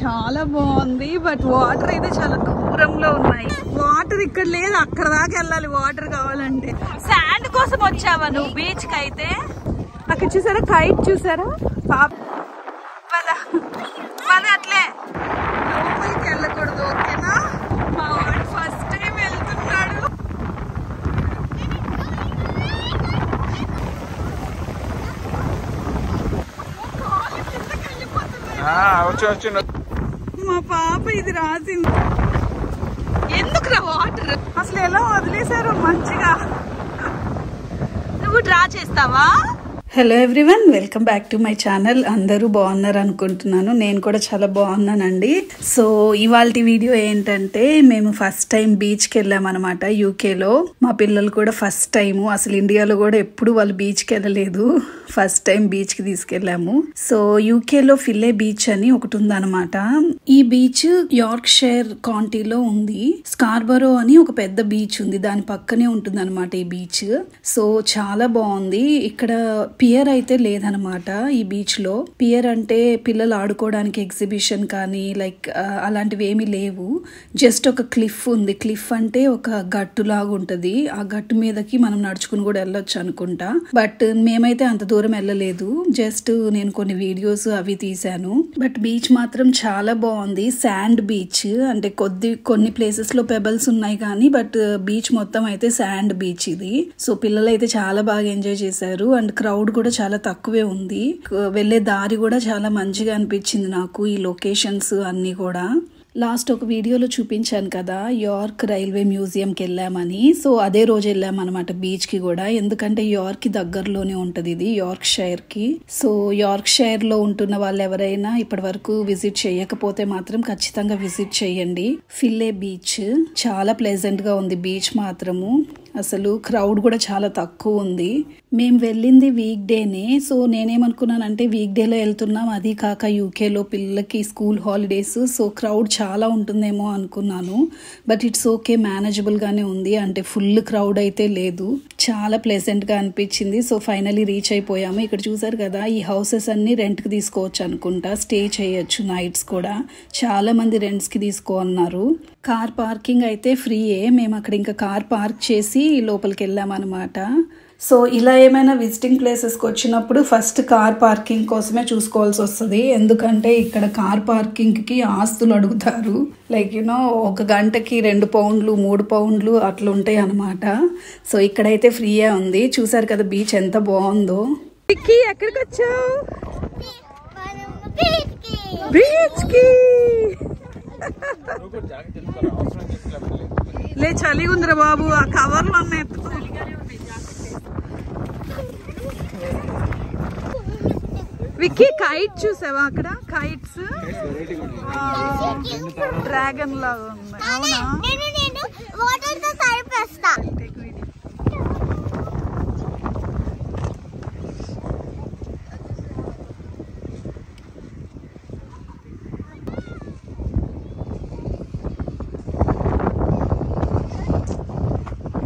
చాలా బాగుంది. But water అయితే చాలా దూరంలో ఉన్నాయి. వాటర్ ఇక్కడ లేదు, అక్కడ దాకా వెళ్ళాలి వాటర్ కావాలంటే. శాండ్ కోసం వచ్చావా నువ్వు బీచ్ కి? అయితే అక్కడ చూసారా కైట్, చూసారా పాప? అట్లే లోపలికి వెళ్ళకూడదు, ఓకేనా? మా వాడు ఫస్ట్ టైం వెళ్తున్నాడు. మా పాప ఇది రాసింది. ఎందుకురా వాటర్ అసలు ఎలా వదిలేశారో మంచిగా. నువ్వు డ్రా చేస్తావా? Hello everyone, welcome back to my channel. అందరూ బాగున్నారు అనుకుంటున్నాను. నేను కూడా చాలా బాగున్నానండి. సో ఇవాళ వీడియో ఏంటంటే, మేము ఫస్ట్ టైం బీచ్కి వెళ్ళామన్నమాట యూకేలో. మా పిల్లలు కూడా ఫస్ట్ టైము. అసలు ఇండియాలో కూడా ఎప్పుడు వాళ్ళు బీచ్కి వెళ్ళలేదు. ఫస్ట్ టైం బీచ్కి తీసుకెళ్ళాము. సో యూకేలో ఫిల్లే బీచ్ అని ఒకటి ఉందన్నమాట. ఈ బీచ్ యార్క్షైర్ కౌంటీలో ఉంది. స్కార్బరో అని ఒక పెద్ద బీచ్ ఉంది, దాని పక్కనే ఉంటుంది అనమాట ఈ బీచ్. సో చాలా బాగుంది. ఇక్కడ పియర్ అయితే లేదనమాట ఈ బీచ్ లో. పియర్ అంటే పిల్లలు ఆడుకోవడానికి ఎగ్జిబిషన్ కానీ లైక్ అలాంటివి ఏమీ లేవు. జస్ట్ ఒక క్లిఫ్ ఉంది. క్లిఫ్ అంటే ఒక గట్టు లాగా ఉంటది. ఆ గట్టు మీదకి మనం నడుచుకుని కూడా వెళ్ళొచ్చు అనుకుంటా. బట్ మేమైతే అంత దూరం వెళ్ళలేదు. జస్ట్ నేను కొన్ని వీడియోస్ అవి తీసాను. బట్ బీచ్ మాత్రం చాలా బాగుంది. శాండ్ బీచ్ అంటే కొన్ని ప్లేసెస్ లో పెబల్స్ ఉన్నాయి కానీ బట్ బీచ్ మొత్తం అయితే శాండ్ బీచ్ ఇది. సో పిల్లలు అయితే చాలా బాగా ఎంజాయ్ చేశారు. అండ్ క్రౌడ్ కూడా చాలా తక్కువే ఉంది. వెళ్లే దారి కూడా చాలా మంచిగా అనిపించింది నాకు. ఈ లొకేషన్స్ అన్ని కూడా లాస్ట్ ఒక వీడియోలో చూపించాను కదా, యార్క్ రైల్వే మ్యూజియంకి వెళ్ళామని. సో అదే రోజు వెళ్ళామన్నమాట బీచ్ కి కూడా. ఎందుకంటే యార్క్ కి దగ్గరలోనే ఉంటది ఇది, యార్క్షైర్ కి. సో యార్క్షైర్ లో ఉంటున్న వాళ్ళు ఎవరైనా ఇప్పటి వరకు విజిట్ చేయకపోతే మాత్రం ఖచ్చితంగా విజిట్ చేయండి. ఫిల్లే బీచ్ చాలా ప్లెజెంట్ గా ఉంది. బీచ్ మాత్రము అసలు క్రౌడ్ కూడా చాలా తక్కువ ఉంది. మేము వెళ్ళింది వీక్ డేనే. సో నేనేమనుకున్నానంటే వీక్ డేలో వెళ్తున్నాం, అది కాక యూకేలో పిల్లలకి స్కూల్ హాలిడేస్, సో క్రౌడ్ చాలా ఉంటుందేమో అనుకున్నాను. బట్ ఇట్స్ ఓకే, మేనేజబుల్ గానే ఉంది. అంటే ఫుల్ క్రౌడ్ అయితే లేదు. చాలా ప్లెజెంట్ గా అనిపించింది. సో ఫైనలీ రీచ్ అయిపోయాము. ఇక్కడ చూసారు కదా, ఈ హౌసెస్ అన్ని రెంట్ కి తీసుకోవచ్చు అనుకుంటా. స్టే చేయొచ్చు నైట్స్ కూడా. చాలా మంది రెంట్స్ కి తీసుకో అన్నారు. కార్ పార్కింగ్ అయితే ఫ్రీయే. మేము అక్కడ ఇంకా కార్ పార్క్ చేసి లోపలికి వెళ్ళామన్నమాట. సో ఇలా ఏమైనా విజిటింగ్ ప్లేసెస్కి వచ్చినప్పుడు ఫస్ట్ కార్ పార్కింగ్ కోసమే చూసుకోవాల్సి వస్తుంది. ఎందుకంటే ఇక్కడ కార్ పార్కింగ్కి ఆస్తులు అడుగుతారు. లైక్ యూనో ఒక గంటకి 2 పౌండ్లు 3 పౌండ్లు అట్లా ఉంటాయి అనమాట. సో ఇక్కడైతే ఫ్రీయే ఉంది. చూసారు కదా బీచ్ ఎంత బాగుందో. ఎక్కడికి వచ్చావు? బీచ్ కి. లే చలి ఉందిరా బాబు, ఆ కవర్లు అన్న ఎత్తుకో. విక్కీ కైట్ చూసావా? అక్కడ కైట్స్ డ్రాగన్ లాగా ఉన్నాయి. అవునా?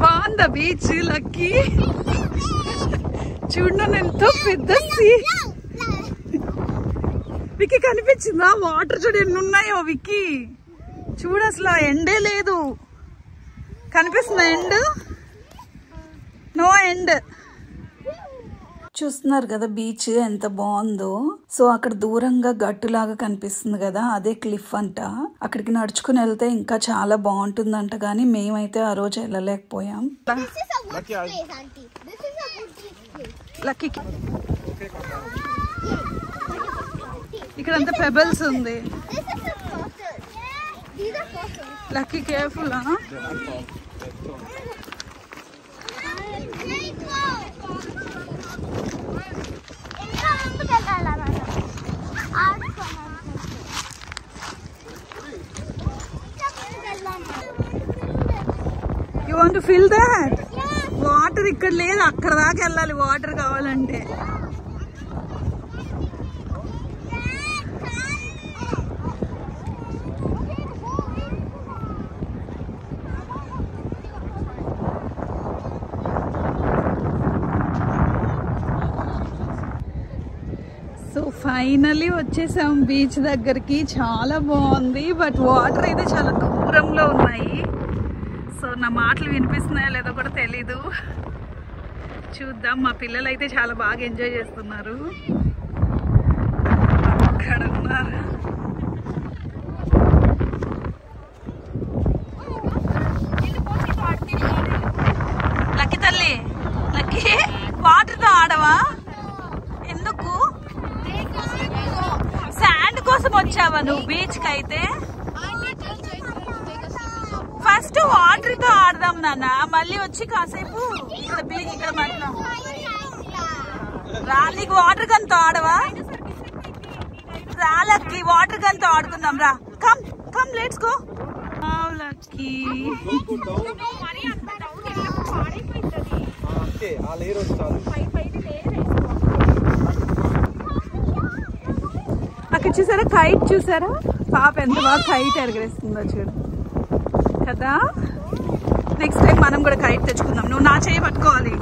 బాగుందా బీచ్? లక్కీ చూడండి ఎంతో పెద్ద విక్కీ కనిపించిందా? వాటర్ చూడు ఎన్ని ఉన్నాయో. విక్కీ చూడు, అసలు ఎండే లేదు. కనిపిస్తుందా ఎండ్? No end. చూస్తున్నారు కదా బీచ్ ఎంత బాగుందో. సో అక్కడ దూరంగా గట్టులాగా కనిపిస్తుంది కదా, అదే క్లిఫ్ అంట. అక్కడికి నడుచుకుని వెళ్తే ఇంకా చాలా బాగుంటుందంట. కానీ మేమైతే ఆ రోజు వెళ్ళలేకపోయాం. లక్కీకి ఇక్కడ అంతా పెబల్స్ ఉంది. Lucky careful. You want to feel that? Water ఇక్కడ లేదు, అక్కడ దాకా వెళ్ళాలి వాటర్ కావాలంటే. సో ఫైనలీ వచ్చేసాం బీచ్ దగ్గరికి. చాలా బాగుంది, బట్ వాటర్ అయితే చాలా దూరంలో ఉన్నాయి. సో నా మాటలు వినిపిస్తున్నాయో లేదో కూడా తెలీదు. చూద్దాం. మా పిల్లలు అయితే చాలా బాగా ఎంజాయ్ చేస్తున్నారు. అక్కడ ఉన్నారు. లక్కీ తల్లి, లక్కీ వాటర్తో ఆడవా? ఎందుకు? శాండ్ కోసం వచ్చావా నువ్వు బీచ్ కి? అయితే ఫస్ట్ వాటర్ తో ఆడదాం నాన్న, మళ్ళీ వచ్చి కాసేపు ఇక్కడ బీచ్ ఇక్కడ మాట్లాం రా. నీకు వాటర్ గన్ తో ఆడవా? రా లక్కీ, వాటర్ గన్ తో ఆడుకుందాం రా. Come come let's go. Lucky అక్కడ చూసారా కైట్? చూసారా పాప ఎంత బాగా కైట్ ఎరగరేస్తుందో చూడు కదా. నెక్స్ట్ టైం మనం కూడా కైట్ తెచ్చుకుందాం. నువ్వు నా చేయి పట్టుకోవాలి.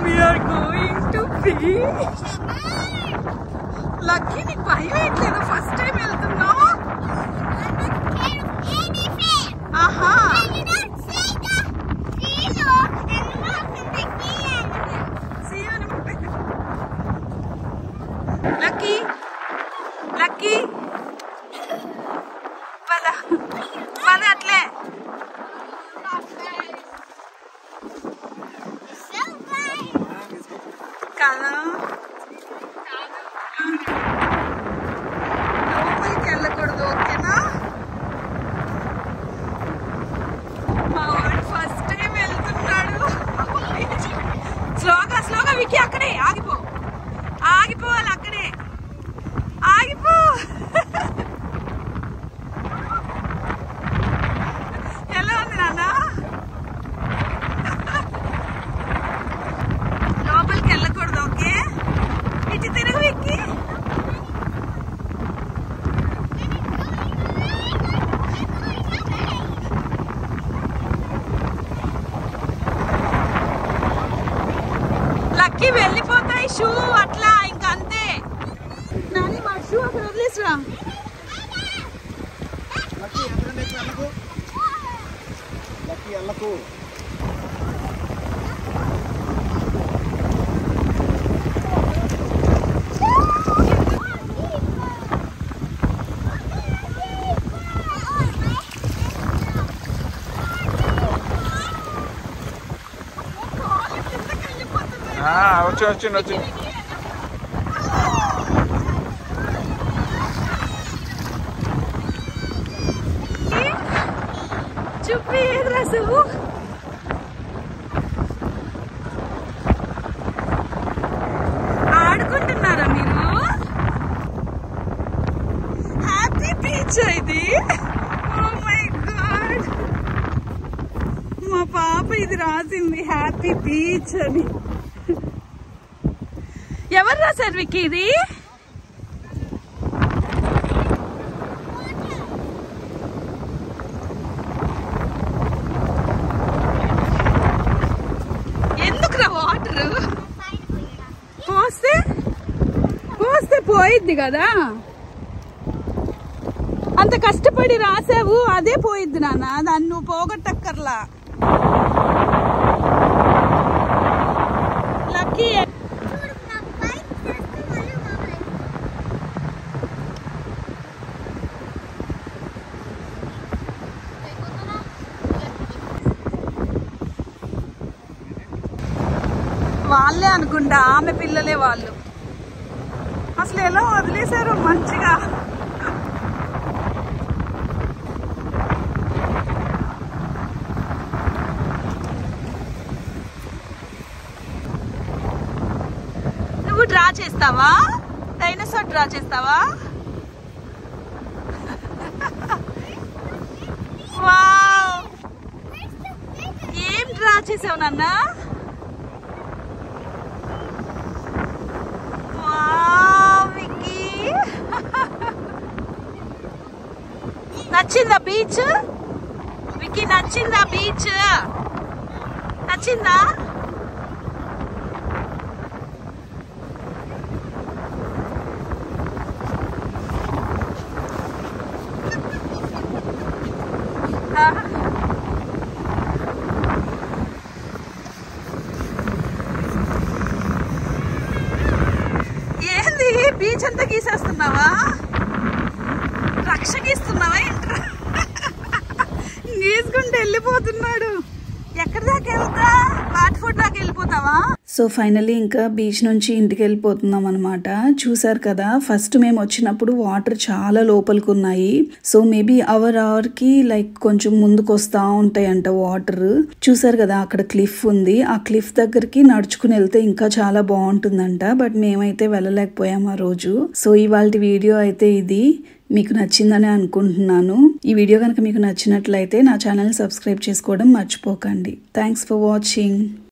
We are going to beach. Lucky నీకు భయం ఏంట్లేదు? ఫస్ట్ టైం వెళ్తున్నావు. ఆహా, లక్కీ లక్కీ పద పద అట్లే. కదా లోపలికి వెళ్ళకూడదు, ఓకేనా? మా వాడు ఫస్ట్ టైం వెళ్తున్నాడు. స్లోగా స్లోగా విక్కీ, అక్కడే ఆగిపో. ఆగిపోవాలి, అక్కడే ఆగిపో. ఎలా ఉంది నాన్న? లోపలికి వెళ్ళకూడదు, ఓకే? ఇటు తిరుగు విక్కీ. లక్కీ వెళ్ళిపోతాయి షూ అట్లా, ఇంకంతే. నాని మా షూ అక్కడ వదిలేసురా. వచ్చి చూపి రాసు. ఆడుకుంటున్నారా మీరు? హ్యాపీ బీచ్ ఇది. ఓ మై గాడ్, మా పాప ఇది రాసింది హ్యాపీ బీచ్ అని. ఎవరు రాశారు విక్కీ ఇది? ఎందుకురా వాటర్ పోస్తే పోస్తే పోయిద్ది కదా. అంత కష్టపడి రాసావు, అదే పోయిద్ది నాన్న. దాన్ని నువ్వు పోగొట్టక్కర్లా. లక్కీ వాళ్ళే అనుకుంటా, ఆమె పిల్లలే వాళ్ళు. అసలు ఎలా వదిలేశారు మంచిగా. నువ్వు డ్రా చేస్తావా? డైనోసార్ డ్రా చేస్తావా? వావ్, ఏం డ్రా చేసావు నాన్న? నచ్చిందా బీచ్ విక్కీ? నచ్చిందా బీచ్? నచ్చిందా? బీచ్ అంతా గీసేస్తున్నావా? రక్ష గీస్తున్నావా? ఏంట్రా గీసుకుంటూ వెళ్ళిపోతున్నాడు. ఎక్కడి దాకా వెళ్తా? వాట్ఫోర్డ్ దాకా వెళ్ళిపోతావా? సో ఫైనల్లీ ఇంకా బీచ్ నుంచి ఇంటికి వెళ్ళిపోతున్నాం అనమాట. చూసారు కదా, ఫస్ట్ మేము వచ్చినప్పుడు వాటర్ చాలా లోపలికి ఉన్నాయి. సో మేబీ అవర్కి లైక్ కొంచెం ముందుకు వస్తా ఉంటాయంట వాటర్. చూసారు కదా, అక్కడ క్లిఫ్ ఉంది. ఆ క్లిఫ్ దగ్గరికి నడుచుకుని వెళ్తే ఇంకా చాలా బాగుంటుందంట. బట్ మేమైతే వెళ్ళలేకపోయాం ఆ రోజు. సో ఇవాళ వీడియో అయితే ఇది. మీకు నచ్చిందని అనుకుంటున్నాను. ఈ వీడియో కనుక మీకు నచ్చినట్లయితే నా ఛానల్ సబ్స్క్రైబ్ చేసుకోవడం మర్చిపోకండి. Thanks for watching.